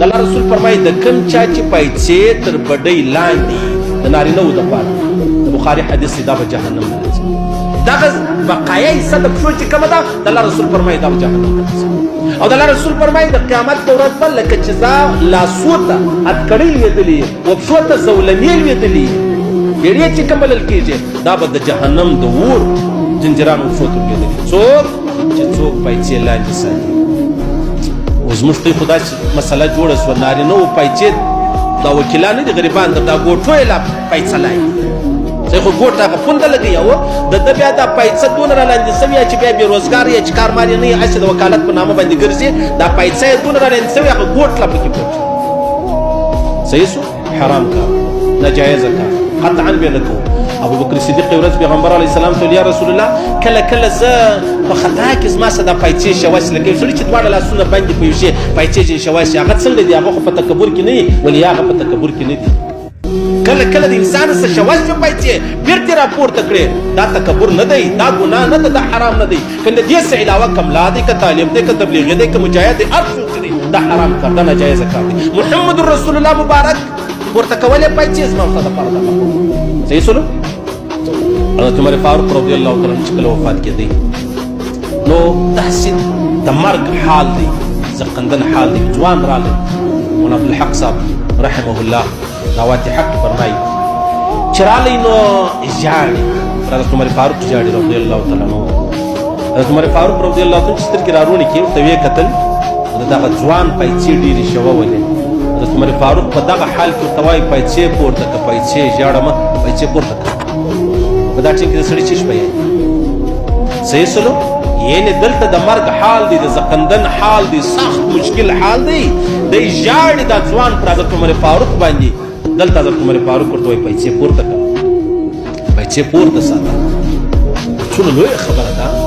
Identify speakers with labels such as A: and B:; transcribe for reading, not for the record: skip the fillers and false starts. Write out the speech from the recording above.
A: د الله رسول فرمایي د کوم چا چې پیسې تر بډۍ لاندې د نارینهو دپاره د بخاري حدیث دی دا به جهنم ته ځي دغه بقایا حصه د پښو چې کومه ده د الله رسول فرمایي دا به جهنم ته ځي او د الله رسول فرمایي د قیامت په ورځ به لکه چې دا لاسو ته هتکړۍ لوېدلي او پښو ته زولنې لوېدلي بیړۍ چې کوم بلل کېږي دا به د جهنم د اور جنجرانو پښو ته لوېدلي څوک چې څوک پیسې لاندې ساتي اوس زموږ ته خو داسې مسله جوړه شوه نارینهو پیسې دا وکیلان نه دي غریبان دا ګوټو یې لا پیسه لایي زه خو ګوټ هغه پونده لګوي او د ده بیا دا پیسه دونه رالاندې سوې چې بیا بېروزګار یا چې کارمال یې نه وي هسې د وکالت په نامه باندې ګرځي دا پیسه یې دونه رالاندې سوې هغه ګوټ لا پکې پټ صحیح شو حرام کار ناجایزه کار قطعا بیا نه کوو ابو بکر صدیق یو ورځ پیغمبر علیه السلام ته یا رسول الله کله کله زه په خطا کې زما څه دا پیسې شواس لکه یو سړي چې دواړه لاسونه باندې په یو شی پیسې چې شواس هغه څنګه دي هغه خو په تکبر کې نه وي ولې هغه په تکبر کې نه دي کله کله د انسان څه شواس په پیسې بیرته راپورته کړي دا تکبر نه دی دا ګناه نه ده دا حرام نه دی که د دې څه علاوه کملا دی که طالب دی که تبلیغي دی که مجاهد دی هر څوک دی دا حرام کار دا ناجایزه کار دی محمد رسول الله مبارک ورته کولې پیسې زما ستا دپاره دغه صحیح سلو حضرت عمر فاروق رضی الله تعالی عنہ چې کله وفات کېدی نو داسې د مرګ حال دی زقندن حال دی ځوان راغی مولانا عبدالحق صاحب رحمه الله دعوات حق فرمایي چې راغی نو ژاړي حضرت عمر فاروق ژاړي رضی الله تعالی عنہ حضرت عمر فاروق رضی الله تعالی عنہ چې سترګې راروڼې کړې ورته ویې کتل د دغه ځوان پیسې ډېرې شوولې حضرت عمر فاروق په دغه حال کې ورته وایي پیسې پورته که پیسې ژاړمه پیسې پورته که په دا ټیم کې د سړي څه شپه صحیح سلو یعنې دلته د مرګ حال دی د زقندن حال دی سخت مشکل حال دی دی ژاړي دا ځوان پر حضرت عمر فاروق باندې دلته حضرت عمر فاروق ورته وایي پیسې پورته کړه پیسې پورته ساته څونه لویه خبره ده